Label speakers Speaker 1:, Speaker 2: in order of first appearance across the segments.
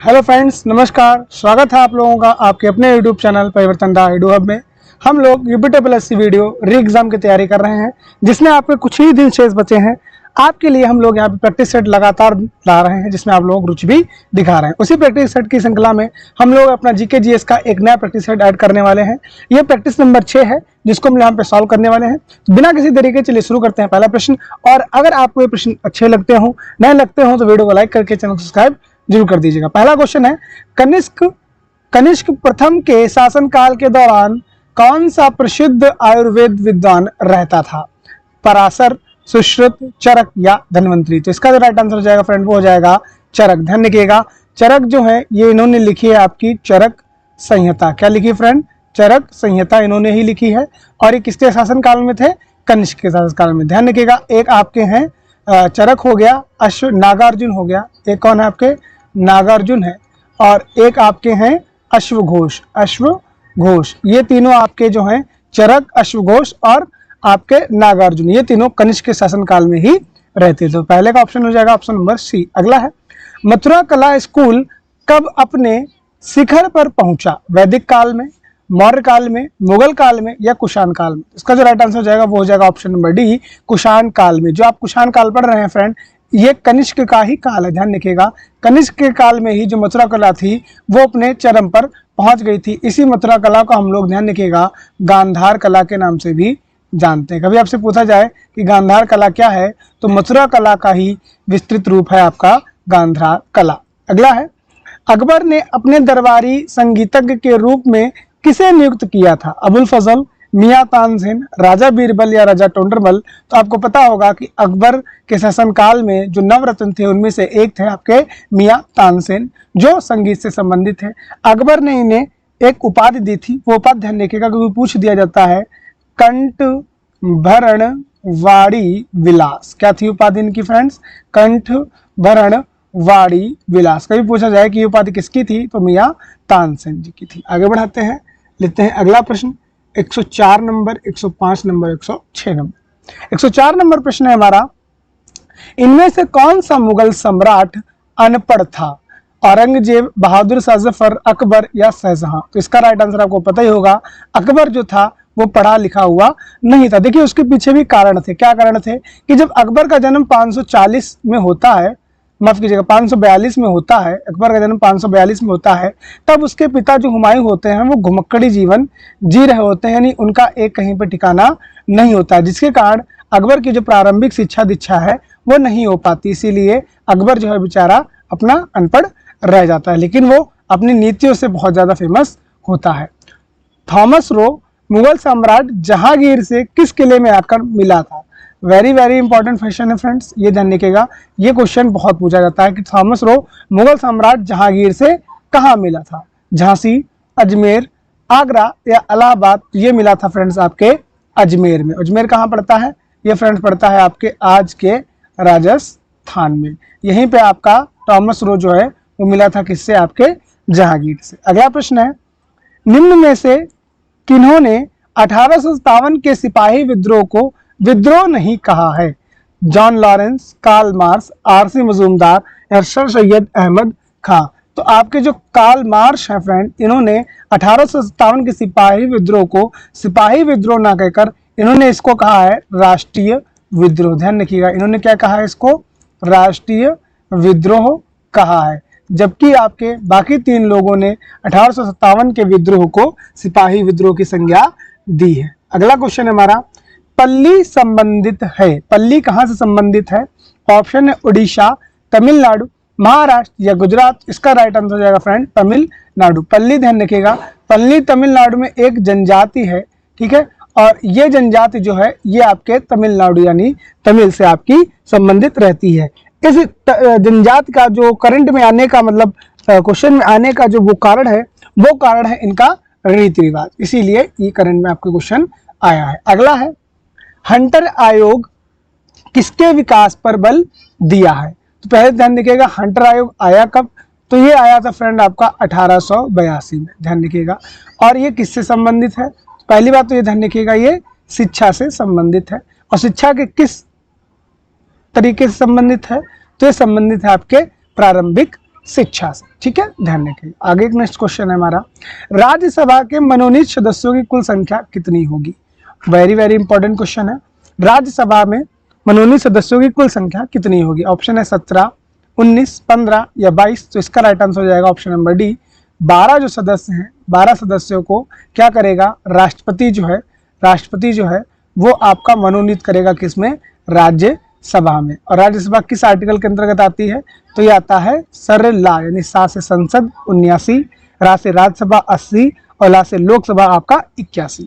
Speaker 1: Hello friends, नमस्कार। स्वागत है आप लोगों का आपके अपने यूट्यूब चैनल परिवर्तन दा एडू हब में। हम लोग यूपीटी प्लस सी वीडियो री एग्जाम की तैयारी कर रहे हैं, जिसमें आपके कुछ ही दिन शेष बचे हैं। आपके लिए हम लोग यहाँ पे प्रैक्टिस सेट लगातार ला रहे हैं, जिसमें आप लोगों को रुचि भी दिखा रहे हैं। उसी प्रैक्टिस सेट की श्रृंखला में हम लोग अपना जीके जीएस का एक नया प्रैक्टिस सेट ऐड करने वाले हैं। ये प्रैक्टिस नंबर 6 है, जिसको हम यहाँ पे सॉल्व करने वाले हैं। तो बिना किसी तरीके चलिए शुरू करते हैं पहला प्रश्न। और अगर आपको ये प्रश्न अच्छे लगते हो, नए लगते हो, तो वीडियो को लाइक करके चैनल को सब्सक्राइब जरूर कर दीजिएगा। पहला क्वेश्चन है, कनिष्क प्रथम के शासनकाल के दौरान कौन सा प्रसिद्ध आयुर्वेद विद्वान रहता था? पराशर, सुश्रुत, चरक या धन्वंतरी? तो इसका जो राइट आंसर हो जाएगा फ्रेंड, वो हो जाएगा चरक। ध्यान रखिएगा, चरक जो है ये इन्होंने लिखी है आपकी चरक संहिता। क्या लिखी फ्रेंड? चरक संहिता इन्होंने ही लिखी है। और ये किसके शासनकाल में थे? कनिष्क के शासनकाल में। ध्यान रखिएगा, एक आपके हैं चरक हो गया, नागार्जुन हो गया, एक कौन है आपके? नागार्जुन है। और एक आपके हैं अश्वघोष। अश्वघोष, ये तीनों आपके जो हैं चरक, अश्वघोष और आपके नागार्जुन, ये तीनों कनिष्क के शासनकाल में ही रहते थे। तो पहले का ऑप्शन हो जाएगा ऑप्शन नंबर सी। अगला है, मथुरा कला स्कूल कब अपने शिखर पर पहुंचा? वैदिक काल में, मौर्य काल में, मुगल काल में या कुषाण काल में? इसका जो राइट आंसर हो जाएगा वो हो जाएगा ऑप्शन नंबर डी, कुषाण काल में। जो आप कुषाण काल पढ़ रहे हैं फ्रेंड, ये कनिष्क का ही काल है। ध्यान रखिएगा, कनिष्क के काल में ही जो मथुरा कला थी वो अपने चरम पर पहुंच गई थी। इसी मथुरा कला को हम लोग, ध्यान रखिएगा, गांधार कला के नाम से भी जानते हैं। कभी आपसे पूछा जाए कि गांधार कला क्या है, तो मथुरा कला का ही विस्तृत रूप है आपका गांधार कला। अगला है, अकबर ने अपने दरबारी संगीतज्ञ के रूप में किसे नियुक्त किया था? अबुल फजल, मियां तानसेन, राजा बीरबल या राजा टोंडरमल? तो आपको पता होगा कि अकबर के शासनकाल में जो नवरत्न थे उनमें से एक थे आपके मियां तानसेन, जो संगीत से संबंधित है। अकबर ने इन्हें एक उपाधि दी थी, वो उपाधि ध्यान रखिएगा क्योंकि पूछ दिया जाता है, कंठ भरण वाड़ी विलास। क्या थी उपाधि इनकी फ्रेंड्स? कंठ भरण वाड़ी विलास। कभी पूछा जाए कि ये उपाधि किसकी थी, तो मियां तानसेन जी की थी। आगे बढ़ाते हैं, लेते हैं अगला प्रश्न। 104 नंबर, 105 नंबर, 106 नंबर। 104 नंबर प्रश्न है हमारा, इनमें से कौन सा मुगल सम्राट अनपढ़ था? औरंगजेब, बहादुर शाह जफर, अकबर या शाहजहां? तो इसका राइट आंसर आपको पता ही होगा, अकबर जो था वो पढ़ा लिखा हुआ नहीं था। देखिए उसके पीछे भी कारण थे। क्या कारण थे? कि जब अकबर का जन्म 540 में होता है, माफ कीजिएगा 542 में होता है, अकबर का जन्म 542 में होता है, तब उसके पिता जो हुमायूं होते हैं वो घुमक्कड़ी जीवन जी रहे होते हैं, यानी उनका एक कहीं पर ठिकाना नहीं होता, जिसके कारण अकबर की जो प्रारंभिक शिक्षा दीक्षा है वो नहीं हो पाती। इसीलिए अकबर जो है बेचारा अपना अनपढ़ रह जाता है, लेकिन वो अपनी नीतियों से बहुत ज्यादा फेमस होता है। थॉमस रो मुगल सम्राट जहांगीर से किस किले में आकर मिला था? वेरी वेरी इंपॉर्टेंट क्वेश्चन है फ्रेंड्स, ये ध्यान रखिएगा। ये क्वेश्चन बहुत पूछा जाता है कि थॉमस रो मुगल सम्राट जहांगीर से कहाँ मिला था? झांसी, अजमेर, आगरा या इलाहाबाद? ये मिला था फ्रेंड्स आपके अजमेर में। अजमेर कहाँ पड़ता है? ये फ्रेंड्स पड़ता है आपके आज के राजस्थान में। यहीं पे आपका थॉमस रो जो है वो मिला था किससे? आपके जहांगीर से। अगला प्रश्न है, निम्न में से किन्होंने 1857 के सिपाही विद्रोह को विद्रोह नहीं कहा है? John Lawrence, Karl Marx, R C Majumdar या सर सैयद अहमद खां? तो आपके जो कार्ल मार्क्स हैं फ्रेंड, इन्होंने 1857 के सिपाही विद्रोह को सिपाही विद्रोह ना कहकर इन्होंने इसको कहा है राष्ट्रीय विद्रोह। ध्यान रखिएगा, इन्होंने क्या कहा है? इसको राष्ट्रीय विद्रोह कहा है। जबकि आपके बाकी तीन लोगों ने 1857 के विद्रोह को सिपाही विद्रोह की संज्ञा दी है। अगला क्वेश्चन है हमारा, पल्ली संबंधित है। पल्ली कहां से संबंधित है? ऑप्शन है उड़ीसा, तमिलनाडु, महाराष्ट्र या गुजरात? इसका राइट आंसर हो जाएगा फ्रेंड तमिलनाडु। पल्ली ध्यान रखिएगा, पल्ली तमिलनाडु में एक जनजाति है, ठीक है, और ये जनजाति जो है ये आपके तमिलनाडु यानी तमिल से आपकी संबंधित रहती है। इस जनजाति का जो करंट में आने का मतलब क्वेश्चन में आने का जो वो कारण है इनका रीति रिवाज, इसीलिए ये करंट में आपके क्वेश्चन आया है। अगला है, हंटर आयोग किसके विकास पर बल दिया है? तो पहले ध्यान रखिएगा, हंटर आयोग आया कब? तो ये आया था फ्रेंड आपका 1882 में। ध्यान रखिएगा, और ये किससे संबंधित है? पहली बात तो ये ध्यान रखिएगा, ये शिक्षा से संबंधित है। और शिक्षा के किस तरीके से संबंधित है? तो ये संबंधित है आपके प्रारंभिक शिक्षा से। ठीक है, ध्यान रखिए। आगे एक नेक्स्ट क्वेश्चन है हमारा, राज्यसभा के मनोनीत सदस्यों की कुल संख्या कितनी होगी? वेरी वेरी इंपॉर्टेंट क्वेश्चन है। राज्यसभा में मनोनीत सदस्यों की कुल संख्या कितनी होगी? ऑप्शन है 17, 19, 15 या 22। तो इसका राइट आंसर हो जाएगा ऑप्शन नंबर डी, 12 जो सदस्य हैं, 12 सदस्यों को क्या करेगा राष्ट्रपति जो है वो आपका मनोनीत करेगा, किसमें? राज्यसभा में। और राज्यसभा किस आर्टिकल के अंतर्गत आती है? तो ये आता है सरला, यानी सा से संसद 79, रा से राज्यसभा 80 और ला से लोकसभा आपका 81।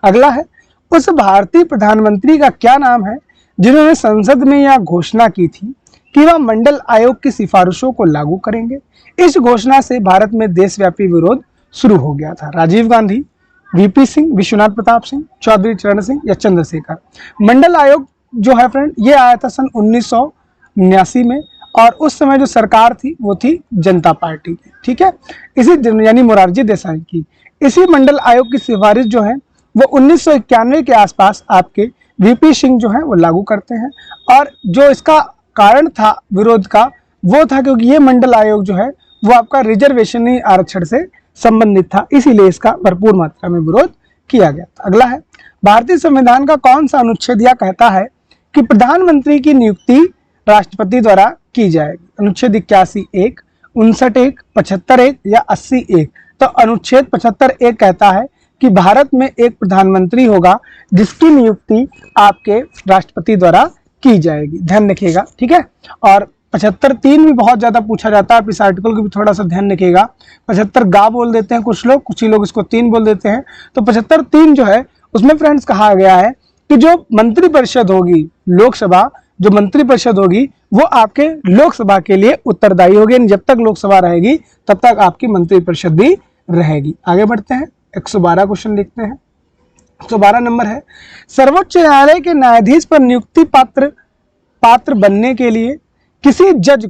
Speaker 1: अगला है, उस भारतीय प्रधानमंत्री का क्या नाम है जिन्होंने संसद में यह घोषणा की थी कि वह मंडल आयोग की सिफारिशों को लागू करेंगे? इस घोषणा से भारत में देशव्यापी विरोध शुरू हो गया था। राजीव गांधी, वीपी सिंह, विश्वनाथ प्रताप सिंह, चौधरी चरण सिंह या चंद्रशेखर? मंडल आयोग जो है फ्रेंड ये आया था सन 1979 में, और उस समय जो सरकार थी वो थी जनता पार्टी की। ठीक है, इसी यानी मोरारजी देसाई की। इसी मंडल आयोग की सिफारिश जो है वो 1991 के आसपास आपके वीपी सिंह जो है वो लागू करते हैं। और जो इसका कारण था विरोध का वो था क्योंकि ये मंडल आयोग जो है वो आपका रिजर्वेशनी आरक्षण से संबंधित था, इसीलिए इसका भरपूर मात्रा में विरोध किया गया था। अगला है, भारतीय संविधान का कौन सा अनुच्छेद यह कहता है कि प्रधानमंत्री की नियुक्ति राष्ट्रपति द्वारा की जाएगी? अनुच्छेद 81(1), 59(1), 75(1) या 80(1)? तो अनुच्छेद 75(1) कहता है कि भारत में एक प्रधानमंत्री होगा जिसकी नियुक्ति आपके राष्ट्रपति द्वारा की जाएगी। ध्यान रखिएगा। ठीक है, और 75(3) भी बहुत ज्यादा पूछा जाता है, आप इस आर्टिकल को भी थोड़ा सा ध्यान रखिएगा। 75 गा बोल देते हैं कुछ लोग, कुछ ही लोग इसको 3 बोल देते हैं। तो 75(3) जो है उसमें फ्रेंड्स कहा गया है कि जो मंत्रिपरिषद होगी लोकसभा, जो मंत्रिपरिषद होगी वो आपके लोकसभा के लिए उत्तरदायी होगी। जब तक लोकसभा रहेगी तब तक आपकी मंत्रिपरिषद भी रहेगी। आगे बढ़ते हैं, 112 क्वेश्चन देखते हैं। 112 नंबर है, सर्वोच्च न्यायालय के न्यायाधीश पर नियुक्ति पात्र बनने के लिए किसी जज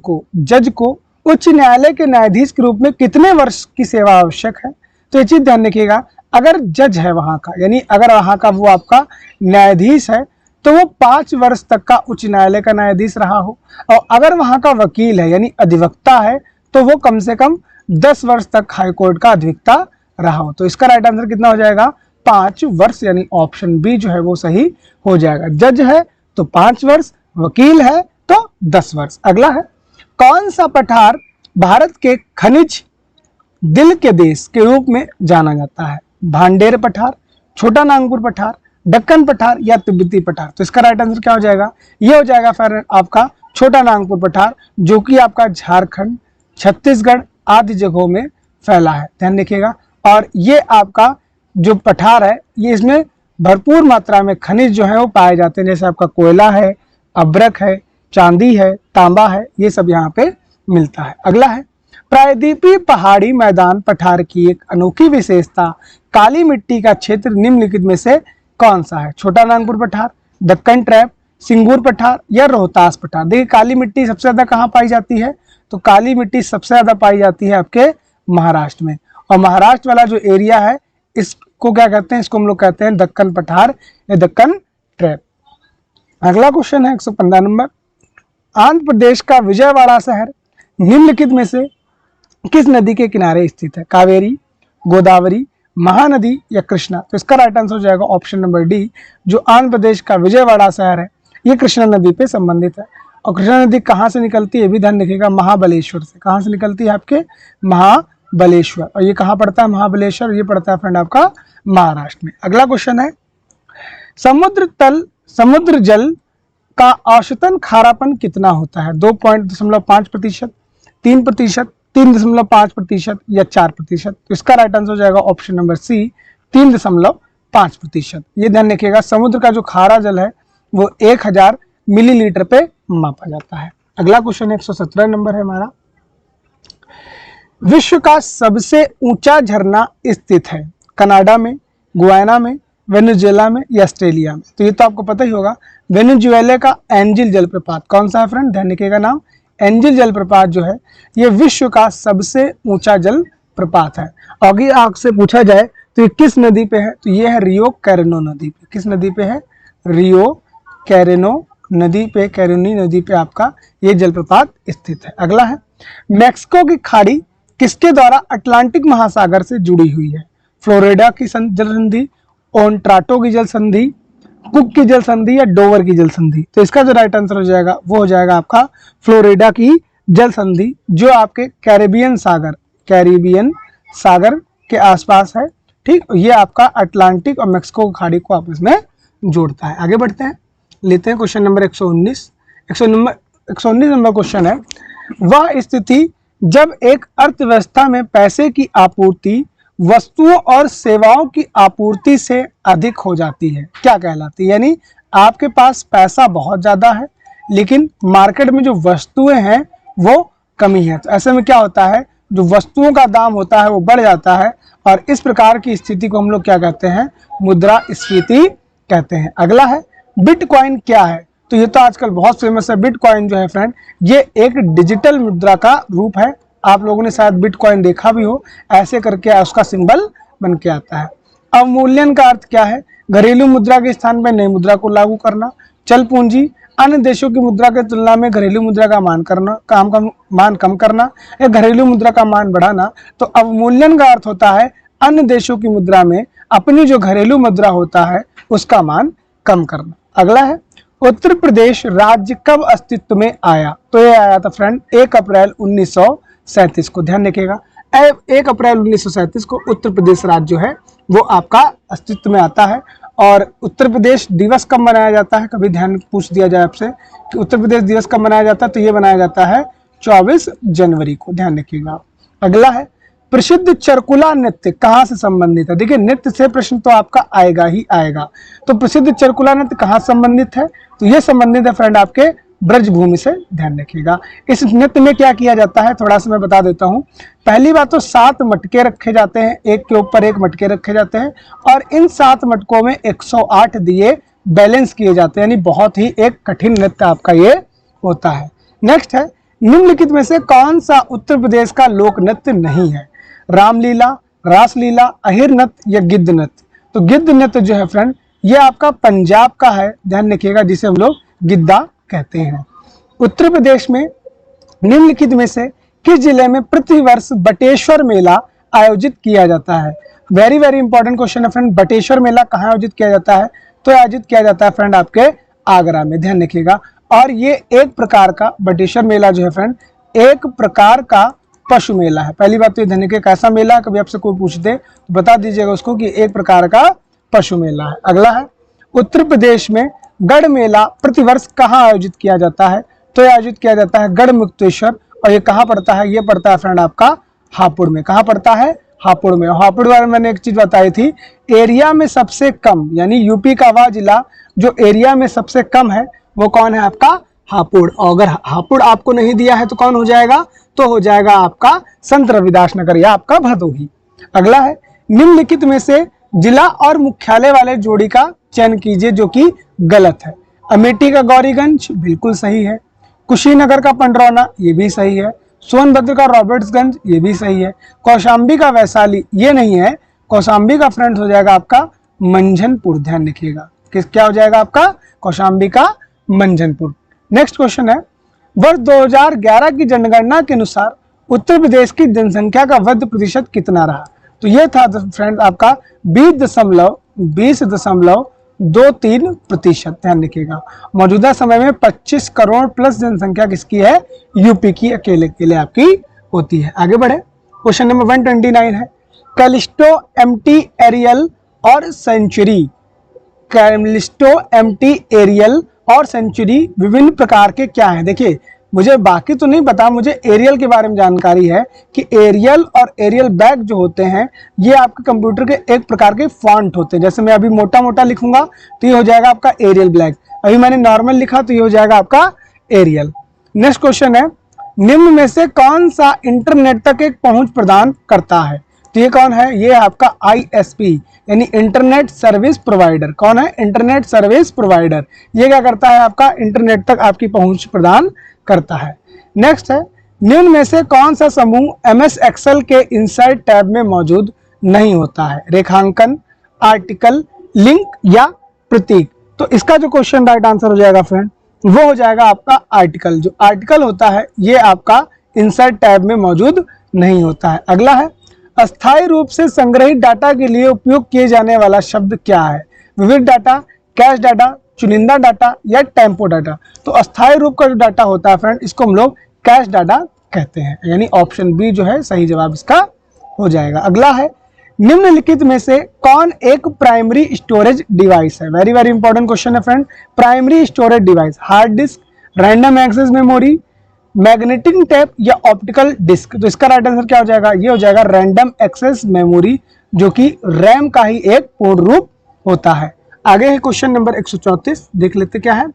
Speaker 1: को उच्च न्यायालय के न्यायाधीश के रूप में कितने वर्ष की सेवा आवश्यक है? तो ये चीज ध्यान रखिएगा, अगर जज है वहां का, यानी अगर वहां का वो आपका न्यायाधीश है तो वो 5 वर्ष तक का उच्च न्यायालय का न्यायाधीश रहा हो, और अगर वहां का वकील है यानी अधिवक्ता है तो वो कम से कम 10 वर्ष तक हाईकोर्ट का अधिवक्ता रहा हो। तो इसका राइट आंसर कितना हो जाएगा? 5 वर्ष, यानी ऑप्शन बी जो है वो सही हो जाएगा। जज है तो 5 वर्ष, वकील है तो 10 वर्ष। अगला है, कौन सा पठार भारत के खनिज दिल के देश के रूप में जाना जाता है? भांडेर पठार, छोटा नागपुर पठार, दक्कन पठार या तिब्बती पठार? तो इसका राइट आंसर क्या हो जाएगा? ये हो जाएगा फिर आपका छोटा नागपुर पठार, जो कि आपका झारखंड, छत्तीसगढ़ आदि जगहों में फैला है। ध्यान रखिएगा। और ये आपका जो पठार है ये इसमें भरपूर मात्रा में खनिज जो है वो पाए जाते हैं, जैसे आपका कोयला है, अब्रक है, चांदी है, तांबा है, ये सब यहाँ पे मिलता है। अगला है, प्रायद्वीपीय पहाड़ी मैदान पठार की एक अनोखी विशेषता काली मिट्टी का क्षेत्र निम्नलिखित में से कौन सा है? छोटा नागपुर पठार, दक्कन ट्रैप, सिंगूर पठार या रोहतास पठार? देखिए, काली मिट्टी सबसे ज्यादा कहाँ पाई जाती है? तो काली मिट्टी सबसे ज्यादा पाई जाती है आपके महाराष्ट्र में, और महाराष्ट्र वाला जो एरिया है इसको क्या कहते हैं? इसको हम लोग कहते हैं दक्कन पठार या दक्कन ट्रैप। अगला क्वेश्चन है 115 नंबर, आंध्र प्रदेश का विजयवाड़ा शहर निम्नलिखित में से किस नदी के किनारे स्थित है? कावेरी, गोदावरी, महानदी या कृष्णा? तो इसका राइट आंसर हो जाएगा ऑप्शन नंबर डी, जो आंध्र प्रदेश का विजयवाड़ा शहर है ये कृष्णा नदी पे संबंधित है। और कृष्णा नदी कहाँ से निकलती है? भी ध्यान रखिएगा, महाबलेश्वर से। कहाँ से निकलती है? आपके महाबलेश्वर। और ये कहाँ पड़ता है महाबलेश्वर? ये पड़ता है फ्रेंड आपका महाराष्ट्र में। अगला क्वेश्चन है, समुद्र जल का औसतन खारापन कितना होता है? 2.5%, 3%, 3.5% या 4%? तो इसका राइट आंसर हो जाएगा ऑप्शन नंबर सी, 3.5%। ये ध्यान रखिएगा, समुद्र का जो खारा जल है वो 1000 मिलीलीटर पे मापा जाता है। अगला क्वेश्चन 117 नंबर है हमारा, विश्व का सबसे ऊंचा झरना स्थित है कनाडा में, गुयाना में, वेनेजुएला में या ऑस्ट्रेलिया में? तो ये तो आपको पता ही होगा, वेनेजुएला का एंजिल जलप्रपात। कौन सा है फ्रेंड? ध्यान रखिएगा नाम, एंजिल जलप्रपात जो है ये विश्व का सबसे ऊंचा जल प्रपात है। अगर आपसे पूछा जाए तो ये किस नदी पे है? तो ये है रियो कैरेनो नदी पे। किस नदी पे है? रियो कैरेनो नदी पे, कैरेनी नदी पे आपका ये जलप्रपात स्थित है। अगला है, मैक्सिको की खाड़ी किसके द्वारा अटलांटिक महासागर से जुड़ी हुई है? फ्लोरिडा की जल संधि, ओंटार्टो की जल संधि, कुक की जल संधि या डोवर की जल संधि? तो इसका जो राइट आंसर हो जाएगा वो हो जाएगा आपका फ्लोरिडा की जल संधि, जो आपके कैरेबियन सागर के आसपास है। ठीक, ये आपका अटलांटिक और मैक्सिको खाड़ी को आपस में जोड़ता है। आगे बढ़ते हैं, लेते हैं क्वेश्चन नंबर 119 नंबर क्वेश्चन है, वह स्थिति जब एक अर्थव्यवस्था में पैसे की आपूर्ति वस्तुओं और सेवाओं की आपूर्ति से अधिक हो जाती है, क्या कहलाती है? यानी आपके पास पैसा बहुत ज्यादा है लेकिन मार्केट में जो वस्तुएं हैं वो कमी है, तो ऐसे में क्या होता है, जो वस्तुओं का दाम होता है वो बढ़ जाता है और इस प्रकार की स्थिति को हम लोग क्या कहते हैं? मुद्रास्फीति कहते हैं। अगला है बिटकॉइन क्या है? तो ये तो आजकल बहुत फेमस है। बिटकॉइन जो है फ्रेंड, ये एक डिजिटल मुद्रा का रूप है। आप लोगों ने शायद बिटकॉइन देखा भी हो, ऐसे करके उसका सिंबल बन के आता है। अवमूल्यन का अर्थ क्या है? घरेलू मुद्रा के स्थान पर नई मुद्रा को लागू करना। चल पूंजी, अन्य देशों की मुद्रा की तुलना में घरेलू मुद्रा का मान कम करना या घरेलू मुद्रा का मान बढ़ाना। तो अवमूल्यन का अर्थ होता है अन्य देशों की मुद्रा में अपनी जो घरेलू मुद्रा होता है उसका मान कम करना। अगला है उत्तर प्रदेश राज्य कब अस्तित्व में आया? तो ये आया था फ्रेंड 1 अप्रैल 1937 को। ध्यान रखिएगा, 1 अप्रैल 1937 को उत्तर प्रदेश राज्य जो है वो आपका अस्तित्व में आता है। और उत्तर प्रदेश दिवस कब मनाया जाता है? कभी ध्यान पूछ दिया जाए आपसे कि उत्तर प्रदेश दिवस कब मनाया जाता है, तो ये मनाया जाता है 24 जनवरी को। ध्यान रखिएगा। अगला है प्रसिद्ध चरकुला नृत्य कहाँ से संबंधित है? देखिए, नृत्य से प्रश्न तो आपका आएगा ही आएगा। तो प्रसिद्ध चरकुला नृत्य कहाँ संबंधित है? तो ये संबंधित है फ्रेंड आपके ब्रजभूमि से। ध्यान रखिएगा। इस नृत्य में क्या किया जाता है, थोड़ा सा मैं बता देता हूँ। पहली बात तो 7 मटके रखे जाते हैं, एक के ऊपर एक मटके रखे जाते हैं और इन 7 मटकों में 108 दिए बैलेंस किए जाते हैं, यानी बहुत ही एक कठिन नृत्य आपका ये होता है। नेक्स्ट है निम्नलिखित में से कौन सा उत्तर प्रदेश का लोक नृत्य नहीं है? रामलीला, रासलीला, अहिर नृत्य या गिद्ध नृत्य? तो गिद्ध नृत्य जो है फ्रेंड ये आपका पंजाब का है। ध्यान रखिएगा, जिसे हम लोग गिद्दा कहते हैं। उत्तर प्रदेश में निम्नलिखित में से किस जिले में प्रतिवर्ष बटेश्वर मेला आयोजित किया जाता है? वेरी वेरी इंपॉर्टेंट क्वेश्चन है फ्रेंड। बटेश्वर मेला कहाँ आयोजित किया जाता है? तो आयोजित किया जाता है फ्रेंड आपके आगरा में। ध्यान रखिएगा। और ये एक प्रकार का बटेश्वर मेला जो है फ्रेंड एक प्रकार का पशु मेला है। पहली बात तो ये ध्यान रखिए, कैसा मेला है, कभी आपसे कोई पूछ दे तो बता दीजिएगा उसको कि एक प्रकार का पशु मेला है। अगला है उत्तर प्रदेश में गढ़ मेला प्रतिवर्ष कहाँ आयोजित किया जाता है? तो ये आयोजित किया जाता है गढ़ मुक्तेश्वर। और ये कहाँ पड़ता है? ये पड़ता है फ्रेंड आपका हापुड़ में। कहाँ पड़ता है? हापुड़ में। हापुड़ बारे में मैंने एक चीज बताई थी, एरिया में सबसे कम, यानी यूपी का वह जिला जो एरिया में सबसे कम है वो कौन है? आपका हापुड़। और अगर हापुड़ आपको नहीं दिया है तो कौन हो जाएगा? तो हो जाएगा आपका संत रविदास नगर या आपका भदोही। अगला है निम्नलिखित में से जिला और मुख्यालय वाले जोड़ी का चयन कीजिए जो कि गलत है। अमेठी का गौरीगंज बिल्कुल सही है, कुशीनगर का पंडरौना ये भी सही है, सोनभद्र का रॉबर्ट्सगंज ये भी सही है, कौशाम्बी का वैशाली ये नहीं है। कौशाम्बी का फ्रेंड हो जाएगा आपका मंझनपुर। ध्यान रखिएगा, क्या हो जाएगा आपका? कौशाम्बी का मंझनपुर। नेक्स्ट क्वेश्चन है वर्ष 2011 की जनगणना के अनुसार उत्तर प्रदेश की जनसंख्या का वृद्धि प्रतिशत कितना रहा? तो ये था फ्रेंड आपका 20.23%। ध्यान रखिएगा। मौजूदा समय में 25 करोड़ प्लस जनसंख्या किसकी है? यूपी की अकेले आपकी होती है। आगे बढ़े, क्वेश्चन नंबर 129 है कैलिस्टो, एम्प्टी, एरियल और सेंचुरी। कैलिस्टो, एम्प्टी, एरियल और सेंचुरी विभिन्न प्रकार के क्या हैं? देखिए, मुझे बाकी तो नहीं पता, मुझे एरियल के बारे में जानकारी है कि एरियल और एरियल बैग जो होते हैं ये आपके कंप्यूटर के एक प्रकार के फॉन्ट होते हैं। जैसे मैं अभी मोटा मोटा लिखूंगा तो ये हो जाएगा आपका एरियल ब्लैक, अभी मैंने नॉर्मल लिखा तो ये हो जाएगा आपका एरियल। नेक्स्ट क्वेश्चन है निम्न में से कौन सा इंटरनेट तक एक पहुंच प्रदान करता है? तो ये कौन है? ये आपका ISP यानी इंटरनेट सर्विस प्रोवाइडर। कौन है? Internet service provider. ये क्या करता है? आपका इंटरनेट तक आपकी पहुंच प्रदान करता है। नेक्स्ट है निम्न में से कौन सा समूह MS Excel के इनसाइड टैब में मौजूद नहीं होता है? रेखांकन, आर्टिकल, लिंक या प्रतीक? तो इसका जो क्वेश्चन राइट आंसर हो जाएगा फ्रेंड वो हो जाएगा आपका आर्टिकल। जो आर्टिकल होता है ये आपका इंसर्ट टैब में मौजूद नहीं होता है। अगला है, अस्थायी रूप से संग्रहित डाटा के लिए उपयोग किए जाने वाला शब्द क्या है? विविध डाटा, कैश डाटा, चुनिंदा डाटा या टेम्पो डाटा? तो अस्थायी रूप का जो डाटा होता है फ्रेंड, इसको हम लोग कैश डाटा कहते हैं, यानी ऑप्शन बी जो है सही जवाब इसका हो जाएगा। अगला है, निम्नलिखित में से कौन एक प्राइमरी स्टोरेज डिवाइस है? वेरी वेरी इंपॉर्टेंट क्वेश्चन है friend. Primary storage device, hard disk, random access memory, magnetic tape या ऑप्टिकल डिस्क? तो इसका राइट आंसर क्या हो जाएगा? ये हो जाएगा रैंडम एक्सेस मेमोरी, जो कि रैम का ही एक पूर्ण रूप होता है। आगे है क्वेश्चन नंबर 134, देख लेते क्या है।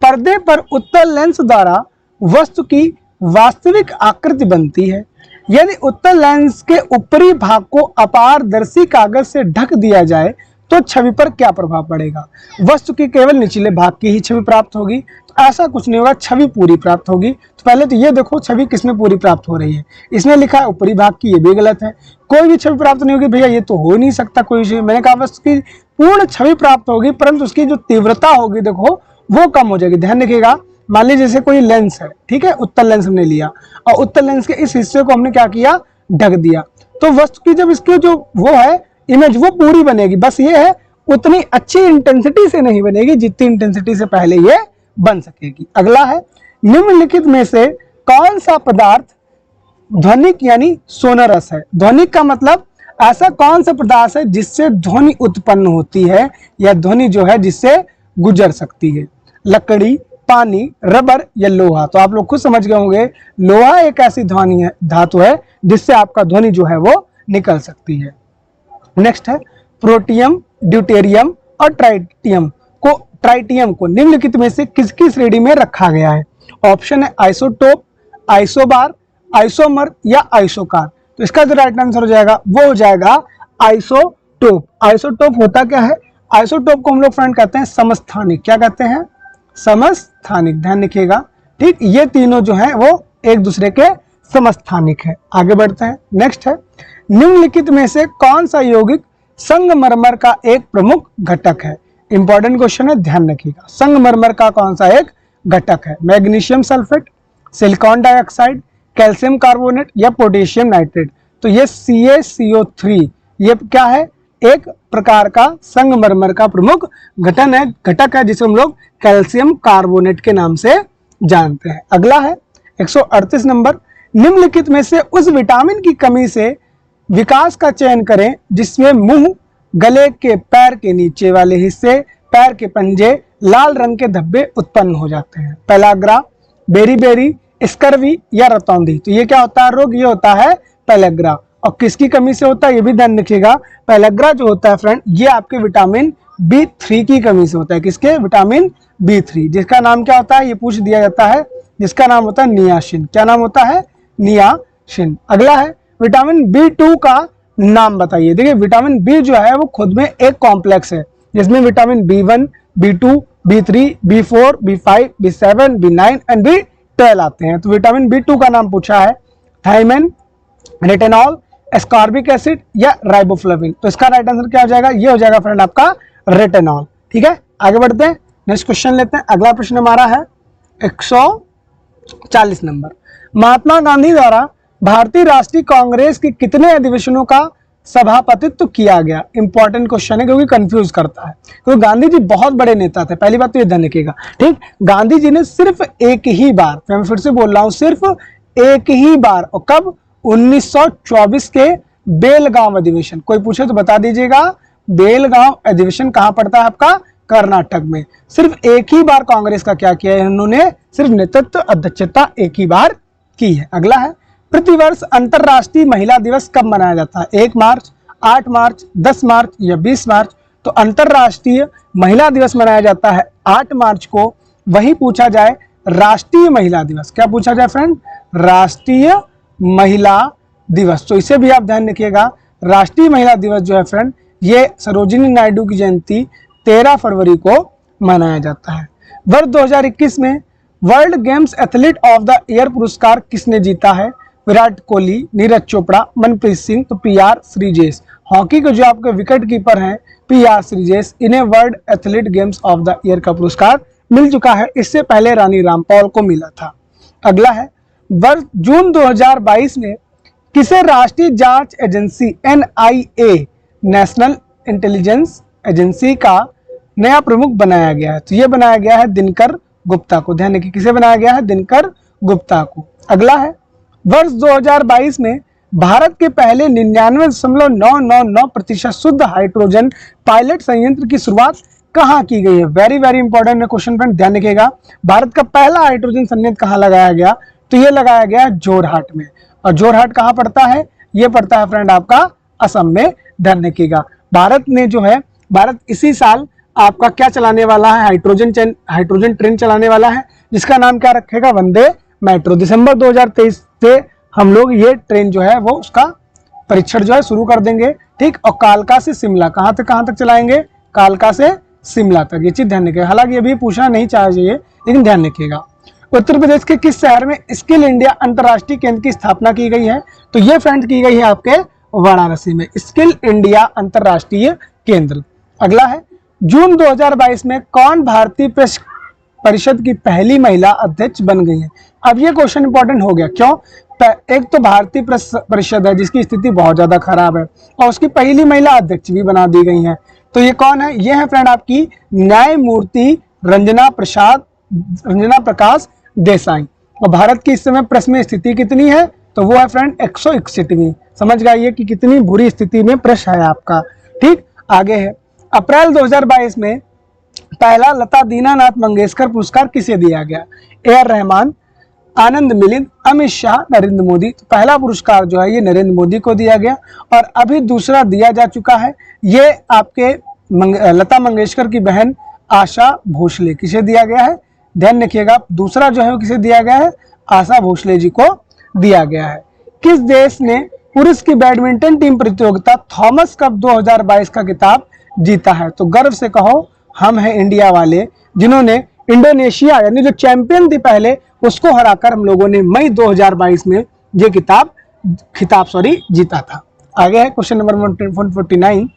Speaker 1: पर्दे पर उत्तल लेंस द्वारा वस्तु की वास्तविक आकृति बनती है। यदि उत्तल लेंस के ऊपरी भाग को अपारदर्शी कागज से ढक दिया जाए तो छवि पर क्या प्रभाव पड़ेगा? वस्तु की केवल निचले भाग की ही छवि प्राप्त होगी। तो ऐसा कुछ नहीं होगा, छवि पूरी प्राप्त होगी। तो पहले तो ये देखो छवि किसमें पूरी प्राप्त हो रही है। इसने लिखा है ऊपरी भाग की, ये भी गलत है। कोई भी छवि प्राप्त नहीं होगी भैया, ये तो हो ही नहीं सकता कोई छवि। मैंने कहा वस्तु की पूर्ण छवि प्राप्त होगी, परंतु उसकी जो तीव्रता होगी देखो वो कम हो जाएगी। ध्यान रखिएगा, मान लीजिए जैसे कोई लेंस है, ठीक है, उत्तल लेंस हमने लिया और उत्तल लेंस के इस हिस्से को हमने क्या किया? ढक दिया। तो वस्तु की जब इसके जो वो है इमेज, वो पूरी बनेगी। बस ये है उतनी अच्छी इंटेंसिटी से नहीं बनेगी जितनी इंटेंसिटी से पहले ये बन सकेगी। अगला है, निम्नलिखित में से कौन सा पदार्थ ध्वनिक यानी सोनरस है? ध्वनिक का मतलब ऐसा कौन सा पदार्थ है जिससे ध्वनि उत्पन्न होती है या ध्वनि जो है जिससे गुजर सकती है? लकड़ी, पानी, रबर या लोहा? तो आप लोग खुद समझ गए होंगे, लोहा एक ऐसी ध्वनि है, धातु है जिससे आपका ध्वनि जो है वो निकल सकती है। नेक्स्ट है, प्रोटियम, ड्यूटेरियम और ट्राइटियम को निम्नलिखित में से किसकी श्रेणी में रखा गया है? ऑप्शन है आइसोटोप, आइसोबार, आइसोमर या आइसोकार? तो इसका जो राइट आंसर हो जाएगा वो हो जाएगा आइसोटोप। आइसोटोप होता क्या है? आइसोटोप को हम लोग फ्रेंड कहते हैं समस्थानिक। क्या कहते हैं? समस्थानिक। ध्यान रखिएगा, ठीक, ये तीनों जो हैं वो एक दूसरे के समस्थानिक है। आगे बढ़ते हैं। नेक्स्ट है, निम्नलिखित में से कौन सा यौगिक संगमरमर का एक प्रमुख घटक है? इंपॉर्टेंट क्वेश्चन है, ध्यान रखिएगा। संगमरमर का कौन सा एक घटक है? Magnesium sulphate, silicon dioxide, calcium carbonate या पोटेशियम नाइट्रेट? तो ये CaCO3 ये क्या है? एक प्रकार का संगमरमर का प्रमुख घटक है जिसे हम लोग कैल्शियम कार्बोनेट के नाम से जानते हैं। अगला है 138 नंबर, निम्नलिखित में से उस विटामिन की कमी से विकास का चयन करें जिसमें मुंह, गले के पैर के नीचे वाले हिस्से, पैर के पंजे लाल रंग के धब्बे उत्पन्न हो जाते हैं। पेलाग्रा, बेरीबेरी, स्कर्वी या रतौंधी? तो ये क्या होता है रोग? ये होता है पेलाग्रा। और किसकी कमी से होता है ये भी ध्यान रखिएगा। पेलाग्रा जो होता है फ्रेंड, ये आपके विटामिन B3 की कमी से होता है। किसके? विटामिन B3, जिसका नाम क्या होता है ये पूछ दिया जाता है, जिसका नाम होता है नियासिन। क्या नाम होता है? नियासिन। अगला है, विटामिन B2 का नाम बताइए। देखिए विटामिन B जो है वो खुद में एक कॉम्प्लेक्स है जिसमें vitamin B1, B2, B3, B4, B5, B7, B9 and B12 आते हैं। तो विटामिन B2 का नाम पूछा है थायमिन, रेटिनॉल, एस्कॉर्बिक एसिड या राइबोफ्लाविन? तो इसका राइट आंसर क्या हो जाएगा? ये हो जाएगा फ्रेंड आपका रेटिनॉल। ठीक है, आगे बढ़ते हैं, नेक्स्ट क्वेश्चन लेते हैं। अगला प्रश्न हमारा है 140 नंबर। महात्मा गांधी द्वारा भारतीय राष्ट्रीय कांग्रेस के कितने अधिवेशनों का सभापतित्व किया गया? इंपॉर्टेंट क्वेश्चन है क्योंकि कंफ्यूज करता है, क्योंकि गांधी जी बहुत बड़े नेता थे। पहली बात तो ये ध्यान रखिएगा, ठीक। गांधी जी ने सिर्फ एक ही बार, मैं फिर से बोल रहा हूं, सिर्फ एक ही बार, और कब? 1924 के बेलगांव अधिवेशन। कोई पूछे तो बता दीजिएगा, बेलगांव अधिवेशन कहां पड़ता है आपका? कर्नाटक में। सिर्फ एक ही बार कांग्रेस का क्या किया है इन्होंने? सिर्फ नेतृत्व अध्यक्षता एक ही बार की है। अगला है, प्रतिवर्ष अंतरराष्ट्रीय महिला दिवस कब मनाया जाता है? 1 मार्च, 8 मार्च, 10 मार्च या 20 मार्च? तो अंतरराष्ट्रीय महिला दिवस मनाया जाता है 8 मार्च को। वही पूछा जाए राष्ट्रीय महिला दिवस, क्या पूछा जाए फ्रेंड? राष्ट्रीय महिला दिवस। तो इसे भी आप ध्यान रखिएगा, राष्ट्रीय महिला दिवस जो है फ्रेंड, ये सरोजिनी नायडू की जयंती 13 फरवरी को मनाया जाता है। वर्ष 2021 में world games athlete of the year पुरस्कार किसने जीता है? विराट कोहली, नीरज चोपड़ा, मनप्रीत सिंह, तो PR श्रीजेश। हॉकी के जो आपके विकेट कीपर हैं PR श्रीजेश, इन्हें world athlete games of the year का पुरस्कार मिल चुका है। इससे पहले रानी रामपाल को मिला था। अगला है, वर्ष जून 2022 में किसे राष्ट्रीय जांच agency NIA national intelligence agency का नया प्रमुख बनाया गया है? तो ये बनाया गया है दिनकर गुप्ता को। ध्यान रखिए, किसे बनाया गया है? दिनकर गुप्ता को। अगला है, वर्ष 2022 में भारत के पहले 99.999% शुद्ध हाइड्रोजन पायलट संयंत्र की शुरुआत कहाँ की गई है? Very very important question friend, ध्यान रखिएगा। भारत का पहला हाइड्रोजन संयंत्र कहाँ लगाया गया? तो ये लगाया गया जोरहाट में। और जोरहाट कहाँ पड़ता है? ये पड़ता है फ्रेंड आपका असम में। ध्यान रखिएगा, भारत ने जो है, भारत इसी साल आपका क्या चलाने वाला है? हाइड्रोजन ट्रेन चलाने वाला है, जिसका नाम क्या रखेगा? वंदे मेट्रो। दिसंबर 2023 से हम लोग ये ट्रेन जो है वो उसका परीक्षण जो है शुरू कर देंगे, ठीक। और कालका से शिमला, कहाँ तक चलाएंगे? कालका से शिमला तक। ये चीज ध्यान रखिएगा, हालांकि ये भी पूछना नहीं चाहिए, लेकिन ध्यान रखिएगा। उत्तर प्रदेश के किस शहर में स्किल इंडिया अंतर्राष्ट्रीय केंद्र की स्थापना की गई है? तो ये फ्रेंड की गई है आपके वाराणसी में, स्किल इंडिया अंतर्राष्ट्रीय केंद्र। अगला है, जून 2022 में कौन भारतीय प्रेस परिषद की पहली महिला अध्यक्ष बन गई है? अब ये क्वेश्चन इंपॉर्टेंट हो गया, क्यों? एक तो भारतीय प्रेस परिषद है जिसकी स्थिति बहुत ज्यादा खराब है, और उसकी पहली महिला अध्यक्ष भी बना दी गई है। तो ये कौन है? ये है फ्रेंड आपकी न्यायमूर्ति रंजना प्रकाश देसाई। और भारत की इस समय प्रेस में स्थिति कितनी है? तो वो है फ्रेंड 161वीं। समझ गए कि कितनी बुरी स्थिति में प्रेस है आपका, ठीक। आगे है, अप्रैल 2022 में पहला लता दीनानाथ मंगेशकर पुरस्कार किसे दिया गया? AR रहमान, आनंद मिलिंद, अमित शाह, नरेंद्र मोदी। तो पहला पुरस्कार जो है ये नरेंद्र मोदी को दिया गया, और अभी दूसरा दिया जा चुका है, ये आपके लता मंगेशकर की बहन आशा भोसले। किसे दिया गया है? ध्यान रखिएगा, दूसरा जो है वो किसे दिया गया है? आशा भोसले जी को दिया गया है। किस देश ने पुरुष की बैडमिंटन टीम प्रतियोगिता थॉमस कप 2022 का खिताब जीता है? तो गर्व से कहो, हम हैं इंडिया वाले, जिन्होंने इंडोनेशिया यानी जो चैंपियन थी पहले, उसको हराकर हम लोगों ने मई 2022 में ये खिताब जीता था। आगे है क्वेश्चन नंबर 149,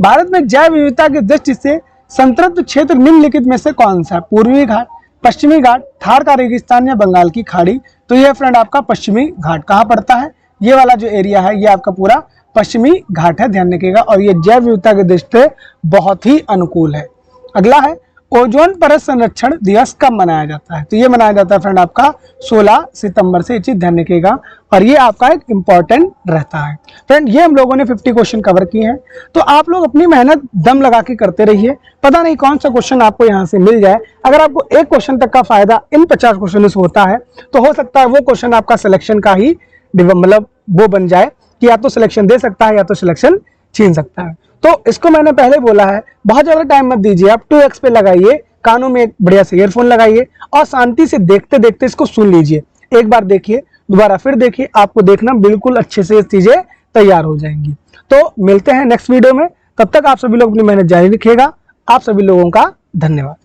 Speaker 1: भारत में जैव विविधता की दृष्टि से संतृप्त क्षेत्र निम्नलिखित में से कौन सा है? पूर्वी घाट, पश्चिमी घाट, थार का रेगिस्तान या बंगाल की खाड़ी? तो ये फ्रेंड आपका पश्चिमी घाट। कहाँ पड़ता है? ये वाला जो एरिया है ये आपका पूरा पश्चिमी घाट है, ध्यान रखिएगा। और ये जैव विविधता की दृष्टि से बहुत ही अनुकूल है। अगला है, ओजोन परत संरक्षण दिवस कब मनाया जाता है? तो ये मनाया जाता है फ्रेंड आपका 16 सितंबर से। ये चीज ध्यान रखिएगा, और ये आपका एक इंपॉर्टेंट रहता है फ्रेंड। ये हम लोगों ने 50 क्वेश्चन कवर किए हैं, तो आप लोग अपनी मेहनत दम लगा के करते रहिए। पता नहीं कौन सा क्वेश्चन आपको यहाँ से मिल जाए। अगर आपको एक क्वेश्चन तक का फायदा इन 50 क्वेश्चन से होता है, तो हो सकता है वो क्वेश्चन आपका सिलेक्शन का ही मतलब वो बन जाए कि या तो सिलेक्शन दे सकता है या तो सिलेक्शन छीन सकता है। तो इसको मैंने पहले बोला है, बहुत ज्यादा टाइम मत दीजिए, आप 2x पे लगाइए, कानों में एक बढ़िया से ईयरफोन लगाइए और शांति से देखते देखते इसको सुन लीजिए। एक बार देखिए, दोबारा फिर देखिए, आपको देखना बिल्कुल अच्छे से चीजें तैयार हो जाएंगी। तो मिलते हैं नेक्स्ट वीडियो में, तब तक आप सभी लोग अपनी मेहनत जारी रखिएगा। आप सभी लोगों का धन्यवाद।